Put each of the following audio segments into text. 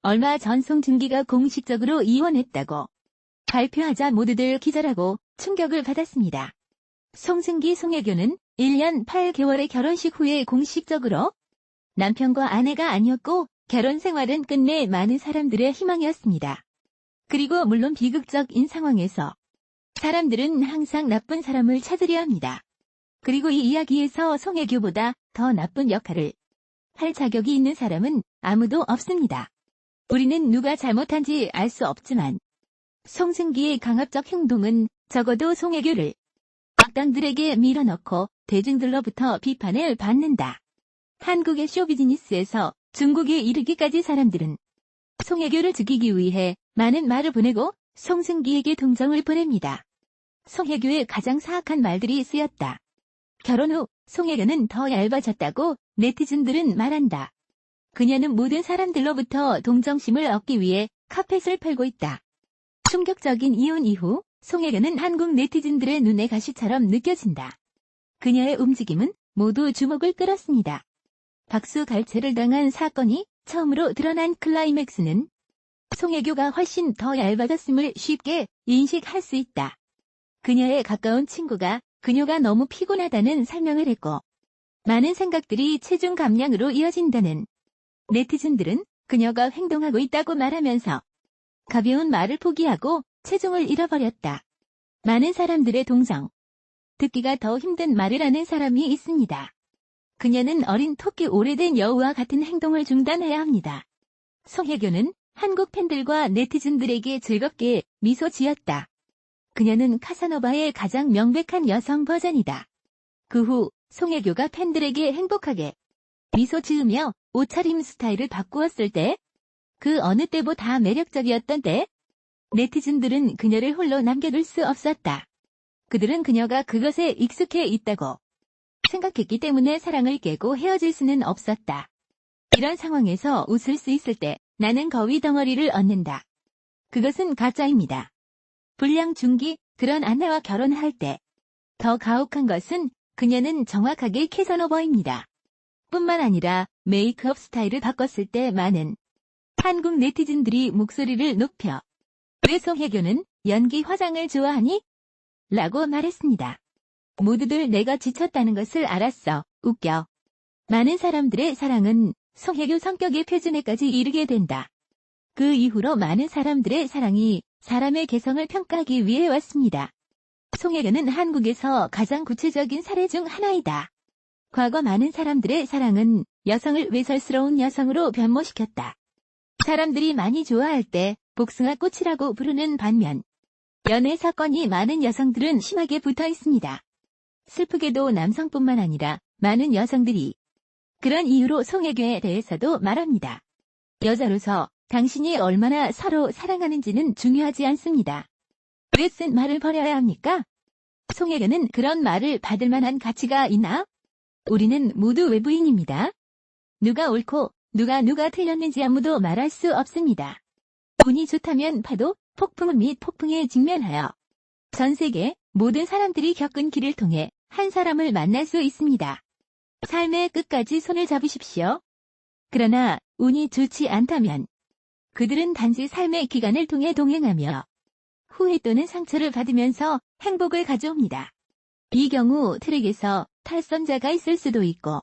얼마 전 송중기가 공식적으로 이혼했다고 발표하자 모두들 기절하고 충격을 받았습니다. 송중기 송혜교는 1년 8개월의 결혼식 후에 공식적으로 남편과 아내가 아니었고 결혼 생활은 끝내 많은 사람들의 희망이었습니다. 그리고 물론 비극적인 상황에서 사람들은 항상 나쁜 사람을 찾으려 합니다. 그리고 이 이야기에서 송혜교보다 더 나쁜 역할을 할 자격이 있는 사람은 아무도 없습니다. 우리는 누가 잘못한지 알 수 없지만 송중기의 강압적 행동은 적어도 송혜교를 악당들에게 밀어넣고 대중들로부터 비판을 받는다. 한국의 쇼비즈니스에서 중국에 이르기까지 사람들은 송혜교를 죽이기 위해 많은 말을 보내고 송중기에게 동정을 보냅니다. 송혜교의 가장 사악한 말들이 쓰였다. 결혼 후 송혜교는 더 얇아졌다고 네티즌들은 말한다. 그녀는 모든 사람들로부터 동정심을 얻기 위해 카펫을 펴고 있다. 충격적인 이혼 이후 송혜교는 한국 네티즌들의 눈의 가시처럼 느껴진다. 그녀의 움직임은 모두 주목을 끌었습니다. 박수갈채를 당한 사건이 처음으로 드러난 클라이맥스는 송혜교가 훨씬 더 얇아졌음을 쉽게 인식할 수 있다. 그녀의 가까운 친구가 그녀가 너무 피곤하다는 설명을 했고 많은 생각들이 체중 감량으로 이어진다는 네티즌들은 그녀가 횡동하고 있다고 말하면서 가벼운 말을 포기하고 체중을 잃어버렸다. 많은 사람들의 동정. 듣기가 더 힘든 말을 하는 사람이 있습니다. 그녀는 어린 토끼 오래된 여우와 같은 행동을 중단해야 합니다. 송혜교는 한국 팬들과 네티즌들에게 즐겁게 미소 지었다. 그녀는 카사노바의 가장 명백한 여성 버전이다. 그 후 송혜교가 팬들에게 행복하게 미소 지으며 옷차림 스타일을 바꾸었을 때, 그 어느 때보다 매력적이었던 때, 네티즌들은 그녀를 홀로 남겨둘 수 없었다. 그들은 그녀가 그것에 익숙해 있다고 생각했기 때문에 사랑을 깨고 헤어질 수는 없었다. 이런 상황에서 웃을 수 있을 때 나는 거위 덩어리를 얻는다. 그것은 가짜입니다. 불량 중기 그런 아내와 결혼할 때 더 가혹한 것은 그녀는 정확하게 캐서노버입니다. 뿐만 아니라 메이크업 스타일을 바꿨을 때 많은 한국 네티즌들이 목소리를 높여 왜 송혜교는 연기 화장을 좋아하니? 라고 말했습니다. 모두들 내가 지쳤다는 것을 알았어. 웃겨. 많은 사람들의 사랑은 송혜교 성격의 표준에까지 이르게 된다. 그 이후로 많은 사람들의 사랑이 사람의 개성을 평가하기 위해 왔습니다. 송혜교는 한국에서 가장 구체적인 사례 중 하나이다. 과거 많은 사람들의 사랑은 여성을 외설스러운 여성으로 변모시켰다. 사람들이 많이 좋아할 때 복숭아 꽃이라고 부르는 반면 연애 사건이 많은 여성들은 심하게 붙어 있습니다. 슬프게도 남성뿐만 아니라 많은 여성들이 그런 이유로 송혜교에 대해서도 말합니다. 여자로서 당신이 얼마나 서로 사랑하는지는 중요하지 않습니다. 왜 쓴 말을 버려야 합니까? 송혜교는 그런 말을 받을 만한 가치가 있나? 우리는 모두 외부인입니다. 누가 옳고 누가 틀렸는지 아무도 말할 수 없습니다. 운이 좋다면 파도, 폭풍 및 폭풍에 직면하여 전 세계 모든 사람들이 겪은 길을 통해 한 사람을 만날 수 있습니다. 삶의 끝까지 손을 잡으십시오. 그러나 운이 좋지 않다면 그들은 단지 삶의 기간을 통해 동행하며 후회 또는 상처를 받으면서 행복을 가져옵니다. 이 경우 트랙에서 탈선자가 있을 수도 있고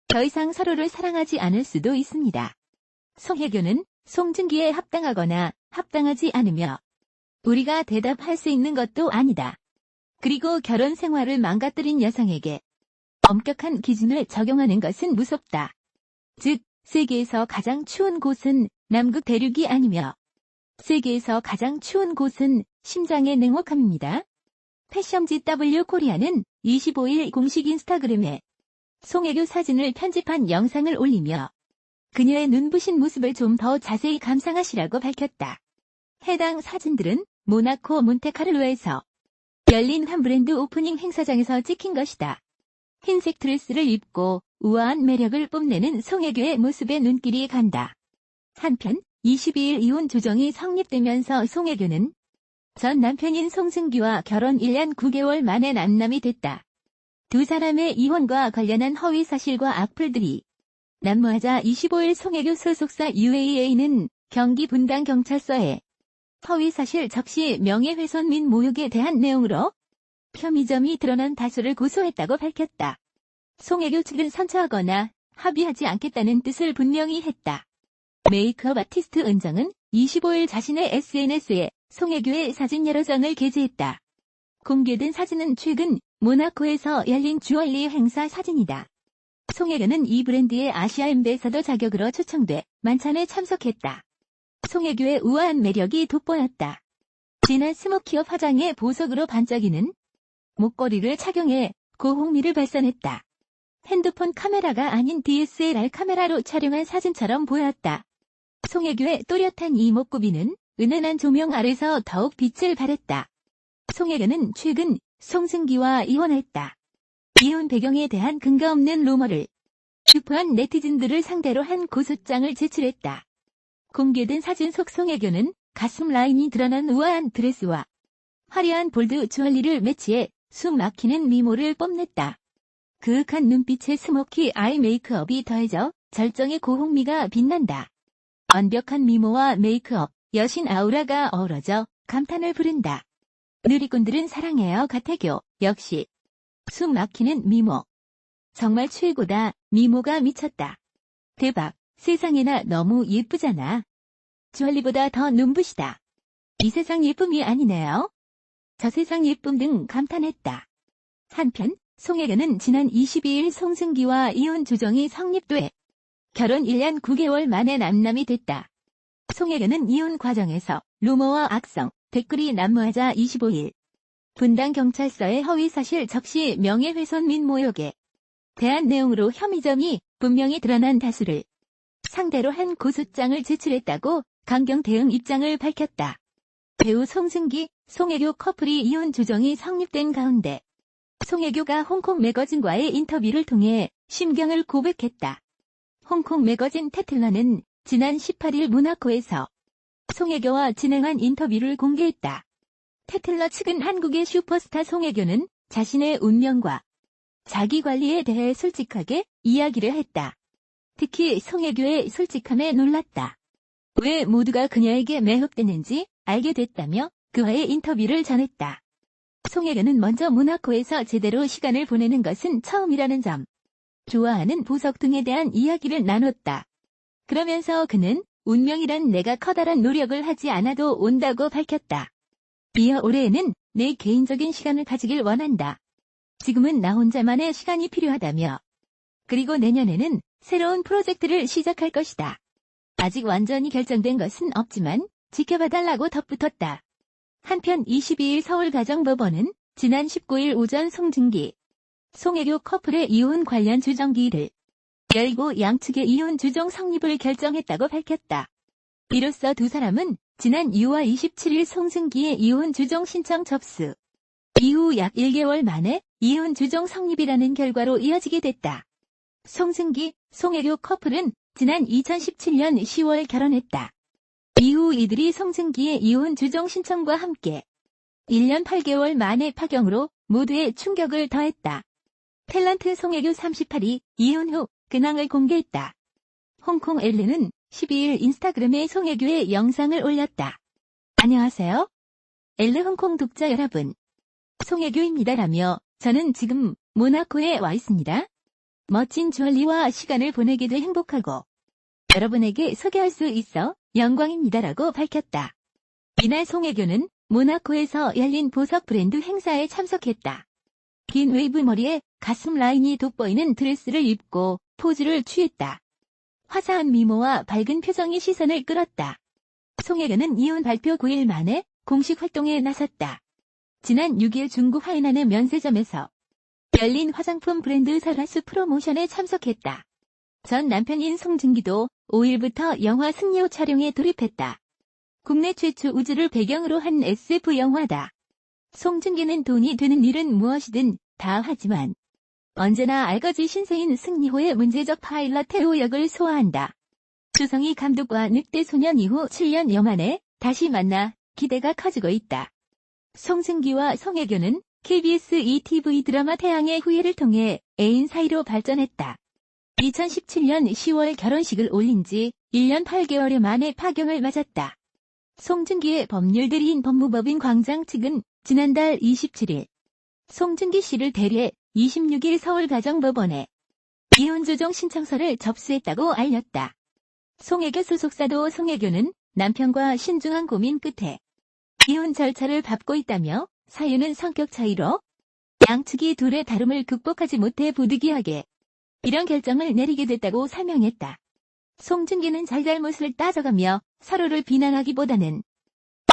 더 이상 서로를 사랑하지 않을 수도 있습니다. 송혜교는 송중기에 합당하거나 합당하지 않으며 우리가 대답할 수 있는 것도 아니다. 그리고 결혼 생활을 망가뜨린 여성에게 엄격한 기준을 적용하는 것은 무섭다. 즉, 세계에서 가장 추운 곳은 남극 대륙이 아니며 세계에서 가장 추운 곳은 심장의 냉혹함입니다. 패션지 W 코리아는 25일 공식 인스타그램에 송혜교 사진을 편집한 영상을 올리며 그녀의 눈부신 모습을 좀 더 자세히 감상하시라고 밝혔다. 해당 사진들은 모나코 몬테카를로에서 열린 한 브랜드 오프닝 행사장에서 찍힌 것이다. 흰색 드레스를 입고 우아한 매력을 뽐내는 송혜교의 모습에 눈길이 간다. 한편 22일 이혼 조정이 성립되면서 송혜교는 전 남편인 송중기와 결혼 1년 9개월 만에 남남이 됐다. 두 사람의 이혼과 관련한 허위 사실과 악플들이 난무하자 25일 송혜교 소속사 UAA는 경기 분당경찰서에 허위사실 적시 명예훼손 및 모욕에 대한 내용으로 혐의점이 드러난 다수를 고소했다고 밝혔다. 송혜교 측은 선처하거나 합의하지 않겠다는 뜻을 분명히 했다. 메이크업 아티스트 은정은 25일 자신의 SNS에 송혜교의 사진 여러 장을 게재했다. 공개된 사진은 최근 모나코에서 열린 주얼리 행사 사진이다. 송혜교는 이 브랜드의 아시아 앰베서더 자격으로 초청돼 만찬에 참석했다. 송혜교의 우아한 매력이 돋보였다. 진한 스모키업 화장의 보석으로 반짝이는 목걸이를 착용해 고홍미를 발산했다. 핸드폰 카메라가 아닌 DSLR 카메라로 촬영한 사진처럼 보였다. 송혜교의 또렷한 이목구비는 은은한 조명 아래서 더욱 빛을 발했다. 송혜교는 최근 송승기와 이혼했다. 이혼 배경에 대한 근거 없는 루머를 유포한 네티즌들을 상대로 한 고소장을 제출했다. 공개된 사진 속 송혜교는 가슴 라인이 드러난 우아한 드레스와 화려한 볼드 주얼리를 매치해 숨 막히는 미모를 뽐냈다. 그윽한 눈빛의 스모키 아이 메이크업이 더해져 절정의 고홍미가 빛난다. 완벽한 미모와 메이크업, 여신 아우라가 어우러져 감탄을 부른다. 누리꾼들은 사랑해요 가태교, 역시 숨 막히는 미모. 정말 최고다, 미모가 미쳤다. 대박, 세상에나 너무 예쁘잖아. 주얼리보다 더 눈부시다. 이 세상 예쁨이 아니네요. 저 세상 예쁨 등 감탄했다. 한편 송혜교는 지난 22일 송승기와 이혼 조정이 성립돼 결혼 1년 9개월 만에 남남이 됐다. 송혜교는 이혼 과정에서 루머와 악성, 댓글이 난무하자 25일 분당경찰서에 허위사실 적시 명예훼손 및 모욕에 대한 내용으로 혐의점이 분명히 드러난 다수를 상대로 한 고소장을 제출했다고 강경 대응 입장을 밝혔다. 배우 송승기, 송혜교 커플이 이혼 조정이 성립된 가운데 송혜교가 홍콩 매거진과의 인터뷰를 통해 심경을 고백했다. 홍콩 매거진 테틀러는 지난 18일 모나코에서 송혜교와 진행한 인터뷰를 공개했다. 테틀러 측은 한국의 슈퍼스타 송혜교는 자신의 운명과 자기관리에 대해 솔직하게 이야기를 했다. 특히 송혜교의 솔직함에 놀랐다. 왜 모두가 그녀에게 매혹되는지 알게 됐다며 그와의 인터뷰를 전했다. 송혜교는 먼저 모나코에서 제대로 시간을 보내는 것은 처음이라는 점, 좋아하는 보석 등에 대한 이야기를 나눴다. 그러면서 그는 운명이란 내가 커다란 노력을 하지 않아도 온다고 밝혔다. 이어 올해에는 내 개인적인 시간을 가지길 원한다. 지금은 나 혼자만의 시간이 필요하다며. 그리고 내년에는 새로운 프로젝트를 시작할 것이다. 아직 완전히 결정된 것은 없지만 지켜봐달라고 덧붙였다. 한편 22일 서울가정법원은 지난 19일 오전 송승기, 송혜교 커플의 이혼 관련 주정기일을 열고 양측의 이혼 주정 성립을 결정했다고 밝혔다. 이로써 두 사람은 지난 6월 27일 송승기의 이혼 주정 신청 접수 이후 약 1개월 만에 이혼 주정 성립이라는 결과로 이어지게 됐다. 송승기, 송혜교 커플은 지난 2017년 10월 결혼했다. 이후 이들이 송승기의 이혼 주정 신청과 함께 1년 8개월 만에 파경으로 모두의 충격을 더했다. 탤런트 송혜교 38이 이혼 후 근황을 공개했다. 홍콩 엘르는 12일 인스타그램에 송혜교의 영상을 올렸다. 안녕하세요. 엘르 홍콩 독자 여러분. 송혜교입니다라며 저는 지금 모나코에 와 있습니다. 멋진 주얼리와 시간을 보내게 돼 행복하고 여러분에게 소개할 수 있어 영광입니다라고 밝혔다. 이날 송혜교는 모나코에서 열린 보석 브랜드 행사에 참석했다. 긴 웨이브 머리에 가슴 라인이 돋보이는 드레스를 입고 포즈를 취했다. 화사한 미모와 밝은 표정이 시선을 끌었다. 송혜교는 이혼 발표 9일 만에 공식 활동에 나섰다. 지난 6일 중국 하이난의 면세점에서 열린 화장품 브랜드 설화수 프로모션에 참석했다. 전 남편인 송승기도 5일부터 영화 승리호 촬영에 돌입했다. 국내 최초 우주를 배경으로 한 SF 영화다. 송승기는 돈이 되는 일은 무엇이든 다 하지만 언제나 알거지 신세인 승리호의 문제적 파일럿 태호 역을 소화한다. 주성이 감독과 늑대 소년 이후 7년여 만에 다시 만나 기대가 커지고 있다. 송승기와 송혜교는 KBS ETV 드라마 태양의 후예를 통해 애인 사이로 발전했다. 2017년 10월 결혼식을 올린 지 1년 8개월 만에 파경을 맞았다. 송중기의 법률대리인 법무법인 광장 측은 지난달 27일 송중기 씨를 대리해 26일 서울가정법원에 이혼 조정 신청서를 접수했다고 알렸다. 송혜교 소속사도 송혜교는 남편과 신중한 고민 끝에 이혼 절차를 밟고 있다며 사유는 성격 차이로 양측이 둘의 다름을 극복하지 못해 부득이하게 이런 결정을 내리게 됐다고 설명했다. 송중기는 잘잘못을 따져가며 서로를 비난하기보다는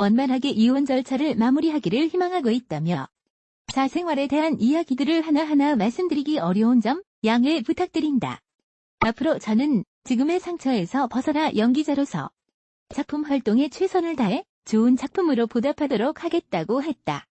원만하게 이혼 절차를 마무리하기를 희망하고 있다며 사생활에 대한 이야기들을 하나하나 말씀드리기 어려운 점 양해 부탁드린다. 앞으로 저는 지금의 상처에서 벗어나 연기자로서 작품 활동에 최선을 다해 좋은 작품으로 보답하도록 하겠다고 했다.